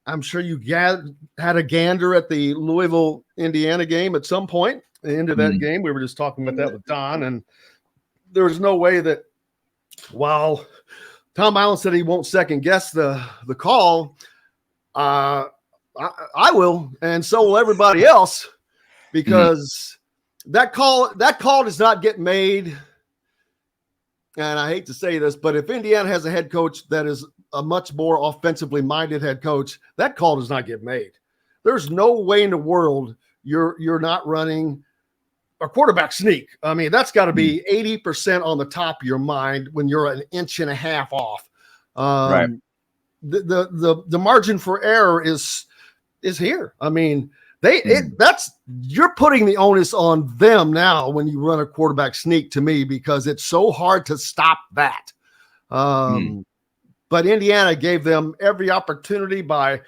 I'm sure you had a gander at the Louisville, Indiana game at some point. The end of that game, we were just talking about that with Don, and there was no way that while Tom Allen said he won't second guess the call, I will, and so will everybody else, because that call does not get made. And I hate to say this, but if Indiana has a head coach that is a much more offensively minded head coach, that call does not get made. There's no way in the world you're not running a quarterback sneak. I mean, that's got to be 80% on the top of your mind when you're an inch and a half off. Right. The margin for error is here. I mean, you're putting the onus on them now when you run a quarterback sneak, to me, because it's so hard to stop that. But Indiana gave them every opportunity by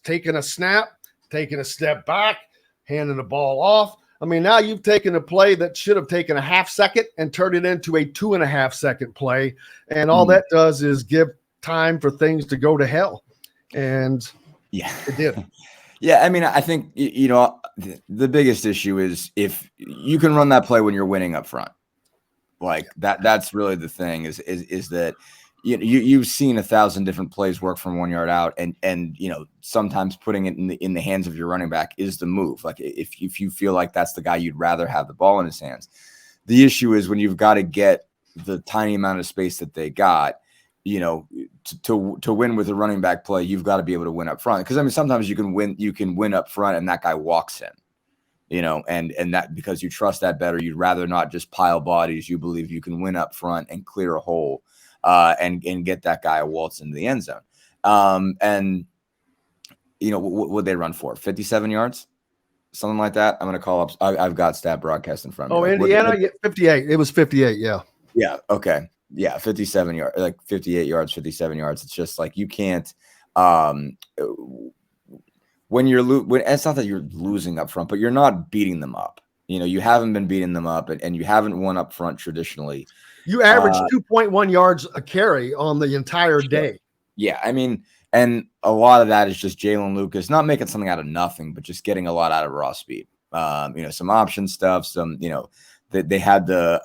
taking a snap, taking a step back, handing the ball off. I mean, now you've taken a play that should have taken a half second and turned it into a 2.5 second play. And all that does is give time for things to go to hell. And it did. Yeah, I mean, I think, you know, the biggest issue is if you can run that play when you're winning up front. Like that's really the thing is that you've seen 1,000 different plays work from 1 yard out, and you know, sometimes putting it in the hands of your running back is the move. Like if you feel like that's the guy you'd rather have the ball in his hands. The issue is when you've got to get the tiny amount of space that they got, you know, to win with a running back play, you've got to be able to win up front. Because I mean, sometimes you can win up front and that guy walks in, you know, and that because you trust that better, you'd rather not just pile bodies. You believe you can win up front and clear a hole. And get that guy a waltz into the end zone. And, you know, what would they run for? 57 yards? Something like that? I'm going to call up. I've got stat broadcast in front of me. Oh, Indiana? 58. It was 58, yeah. Yeah, okay. Yeah, 57 yards, like 58 yards, 57 yards. It's just like you can't when it's not that you're losing up front, but you're not beating them up. You know, you haven't been beating them up, and you haven't won up front traditionally. You averaged 2.1 yards a carry on the entire day. Yeah, I mean, and a lot of that is just Jalen Lucas not making something out of nothing, but just getting a lot out of raw speed. You know, some option stuff, some, you know, they had the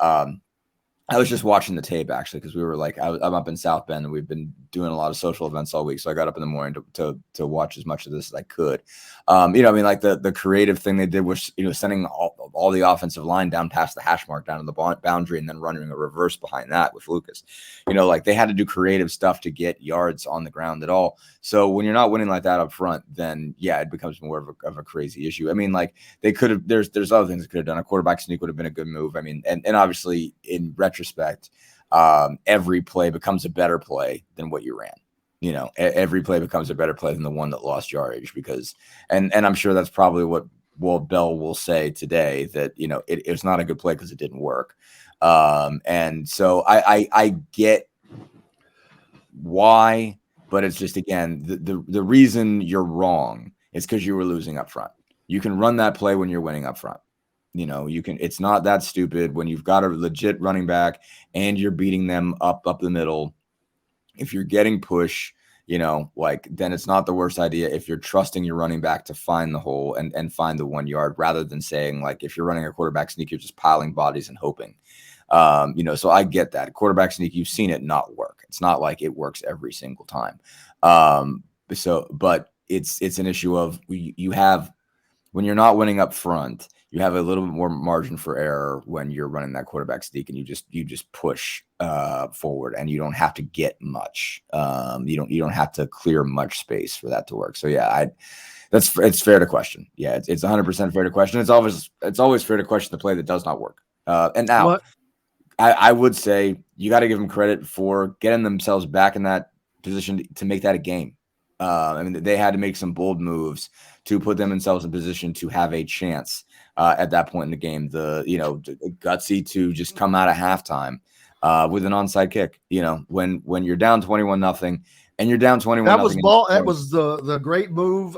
I was just watching the tape actually because we were like, I'm up in South Bend and we've been doing a lot of social events all week. So I got up in the morning to watch as much of this as I could. You know, I mean, like the creative thing they did was, you know, sending all the offensive line down past the hash mark down to the boundary and then running a reverse behind that with Lucas. You know, like they had to do creative stuff to get yards on the ground at all. So when you're not winning like that up front, then yeah, it becomes more of a crazy issue. I mean, like they could have, there's other things they could have done. A quarterback sneak would have been a good move. I mean, and obviously in retrospect, every play becomes a better play than what you ran. You know, every play becomes a better play than the one that lost yardage because, and I'm sure that's probably what Walt Bell will say today, that, you know, it's not a good play because it didn't work. And so I get why, but it's just, again, the reason you're wrong is because you were losing up front. You can run that play when you're winning up front. You know, you can, it's not that stupid when you've got a legit running back and you're beating them up the middle. If you're getting push, you know, like, then it's not the worst idea if you're trusting your running back to find the hole and find the 1 yard, rather than saying, like, if you're running a quarterback sneak, you're just piling bodies and hoping. You know, so I get that. Quarterback sneak, you've seen it not work. It's not like it works every single time. But it's an issue of you have, when you're not winning up front, you have a little bit more margin for error when you're running that quarterback sneak, and you just push forward, and you don't have to get much. You don't have to clear much space for that to work. So yeah, it's fair to question. Yeah, it's 100% fair to question. It's always fair to question the play that does not work. And now, I would say you got to give them credit for getting themselves back in that position to make that a game. I mean, they had to make some bold moves to put themselves in position to have a chance at that point in the game. Gutsy to just come out of halftime with an onside kick. You know, when you're down 21-0 and you're down 21-0. That was the great move.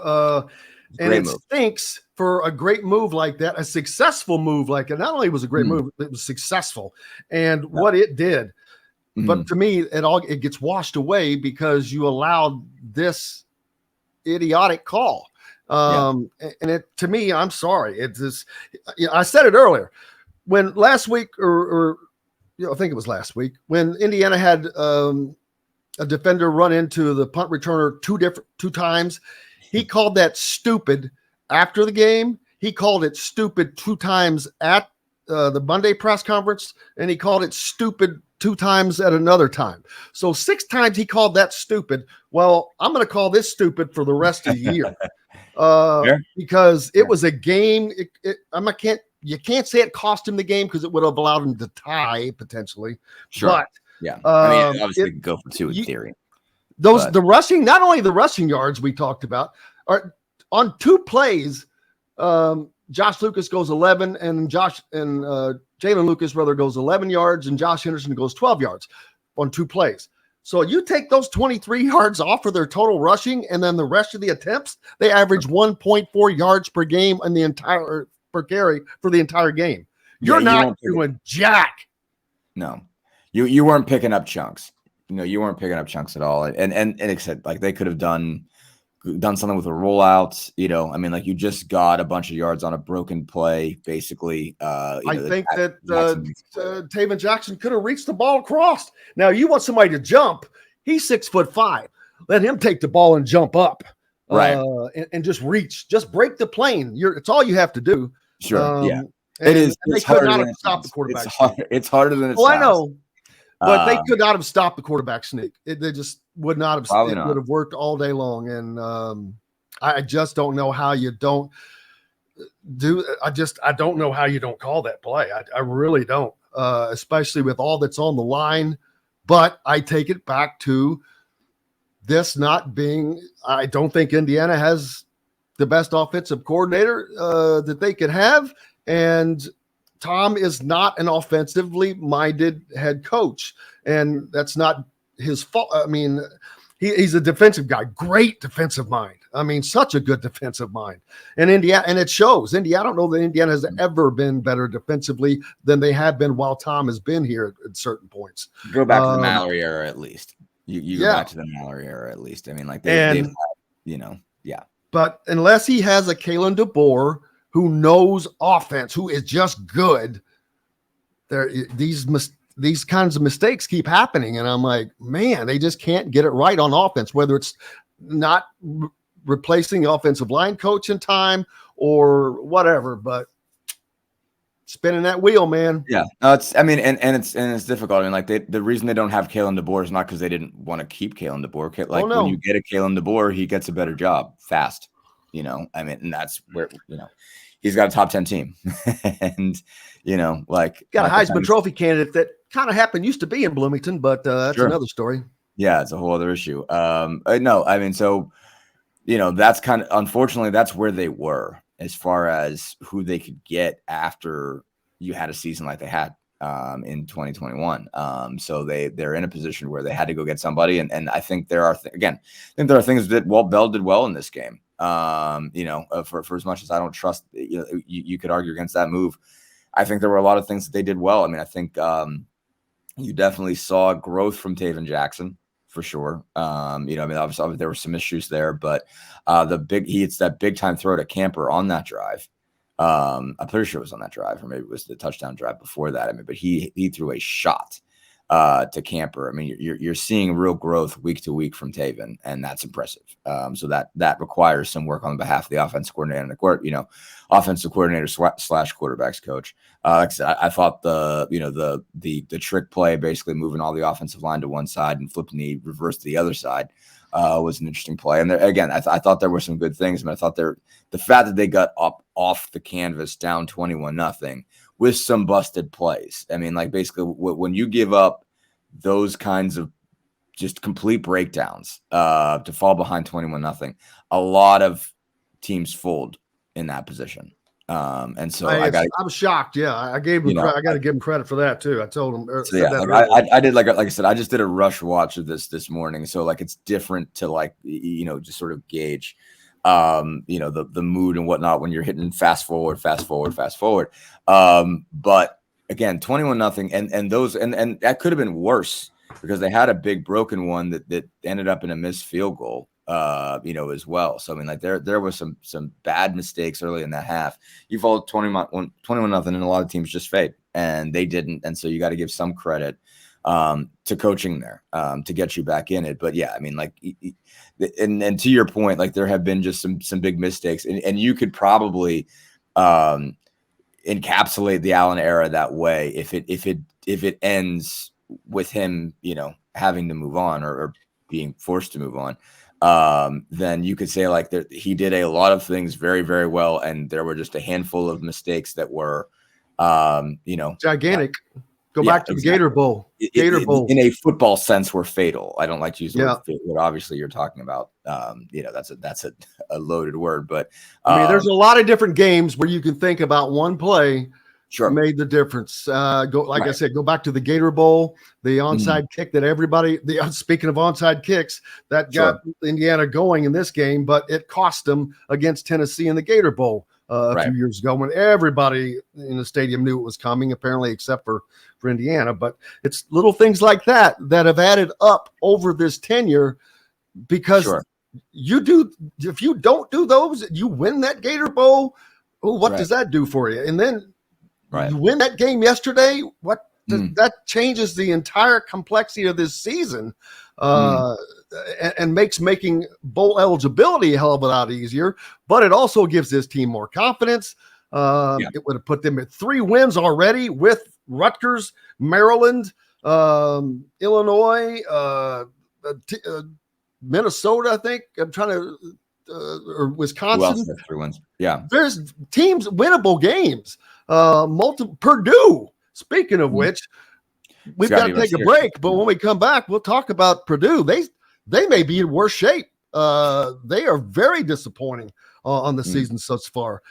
It stinks for a great move like that, a successful move like that. Not only was it a great move, it was successful, and what it did. But to me, it gets washed away because you allowed this idiotic call. And it, to me, I'm sorry. It's just, I said it earlier when last week or I think it was last week when Indiana had a defender run into the punt returner two times. He called that stupid after the game. He called it stupid 2 times at the Monday press conference, and he called it stupid 2 times at another time. So 6 times he called that stupid. Well, I'm going to call this stupid for the rest of the year because it was a game. You can't say it cost him the game because it would have allowed him to tie potentially. Sure. But I mean, obviously go for 2 in theory. The rushing, not only the rushing yards we talked about, are on 2 plays. Josh Lucas goes 11 and Jalen Lucas goes 11 yards and Josh Henderson goes 12 yards on 2 plays. So you take those 23 yards off for their total rushing, and then the rest of the attempts, they average 1.4 yards per game in the entire per carry for the entire game. You're not doing jack. No, you weren't picking up chunks. You weren't picking up chunks at all. And except like they could have done something with a rollout. I mean, like you just got a bunch of yards on a broken play, basically. I think that Taven Jackson could have reached the ball across. Now you want somebody to jump. He's 6'5". Let him take the ball and jump up, right? And just reach, just break the plane. It's all you have to do. Sure. It is. They could not have stopped the quarterback. It's harder than it sounds. Well, I know. But they could not have stopped the quarterback sneak. They just would not have. It would have worked all day long. And I just don't know how you don't do. I don't know how you don't call that play. I really don't, especially with all that's on the line. But I take it back to this not being. I don't think Indiana has the best offensive coordinator that they could have, and Tom is not an offensively minded head coach, and that's not his fault. I mean, he's a defensive guy, great defensive mind. I mean, such a good defensive mind. And Indiana, and it shows. I don't know that Indiana has ever been better defensively than they have been while Tom has been here at certain points. Go back to the Mallory era, at least. You go back to the Mallory era, at least. I mean, like they've had, But unless he has a Kalen DeBoer who knows offense, who is just good, these kinds of mistakes keep happening. And I'm like, man, they just can't get it right on offense, whether it's not replacing the offensive line coach in time or whatever, but spinning that wheel, man. Yeah. It's difficult. I mean, like the reason they don't have Kalen DeBoer is not because they didn't want to keep Kalen DeBoer. Like when you get a Kalen DeBoer, he gets a better job fast. I mean, and that's where, he's got a top 10 team and, like got a Heisman Trophy candidate that kind of used to be in Bloomington, but that's another story. Yeah. It's a whole other issue. No, I mean, so, that's kind of, unfortunately, that's where they were as far as who they could get after you had a season like they had in 2021. So they're in a position where they had to go get somebody. And I think there are things that Bell did well in this game. For as much as I don't trust, you could argue against that move. I think there were a lot of things that they did well. I mean, I think you definitely saw growth from Taven Jackson for sure. Obviously there were some issues there, but he hits that big time throw to Camper on that drive. I'm pretty sure it was on that drive, or maybe it was the touchdown drive before that. I mean, but he threw a shot to Camper. I mean, you're seeing real growth week to week from Taven, and that's impressive. So that requires some work on behalf of the offensive coordinator and the offensive coordinator / quarterbacks coach. Like I said, I thought the trick play, basically moving all the offensive line to one side and flipping the reverse to the other side, was an interesting play. And again, I thought there were some good things. I mean, I thought the fact that they got up off the canvas down 21-0 with some busted plays. I mean, like basically when you give up those kinds of just complete breakdowns to fall behind 21-0, a lot of teams fold in that position. And so I'm shocked. Yeah, I gave him. I got to give him credit for that too. I told him. I did like I said. I just did a rush watch of this morning, so like it's different to just sort of gauge, the mood and whatnot when you're hitting fast forward. But again, 21-0, and those and that could have been worse because they had a big broken one that ended up in a missed field goal. as well. So I mean, like there was some bad mistakes early in that half. You followed 21-0, and a lot of teams just fade, and they didn't. And so you got to give some credit to coaching there to get you back in it. But yeah, I mean, like, and to your point, like there have been just some big mistakes, and you could probably encapsulate the Allen era that way if it ends with him, having to move on or being forced to move on. Then you could say like he did a lot of things very, very well, and there were just a handful of mistakes that were, gigantic. Go back to the Gator Bowl. Bowl, in a football sense, were fatal. I don't like to use the word fatal. Obviously, you're talking about, that's a loaded word, but I mean, there's a lot of different games where you can think about one play. Sure. Made the difference. I said, go back to the Gator Bowl, the onside kick that speaking of onside kicks, that got Indiana going in this game, but it cost them against Tennessee in the Gator Bowl a few years ago when everybody in the stadium knew it was coming, apparently, except for Indiana. But it's little things like that have added up over this tenure because if you don't do those, you win that Gator Bowl. Oh, what does that do for you? And then you win that game yesterday. What that changes the entire complexity of this season, and makes making bowl eligibility a hell of a lot easier. But it also gives this team more confidence. It would have put them at 3 wins already with Rutgers, Maryland, Illinois, Minnesota. I think I'm trying to. Or Wisconsin. 3 wins. Yeah, there's teams winnable games. Multiple Purdue. Speaking of which, we've got to take a break. But when we come back, we'll talk about Purdue. They may be in worse shape. They are very disappointing on the season thus far.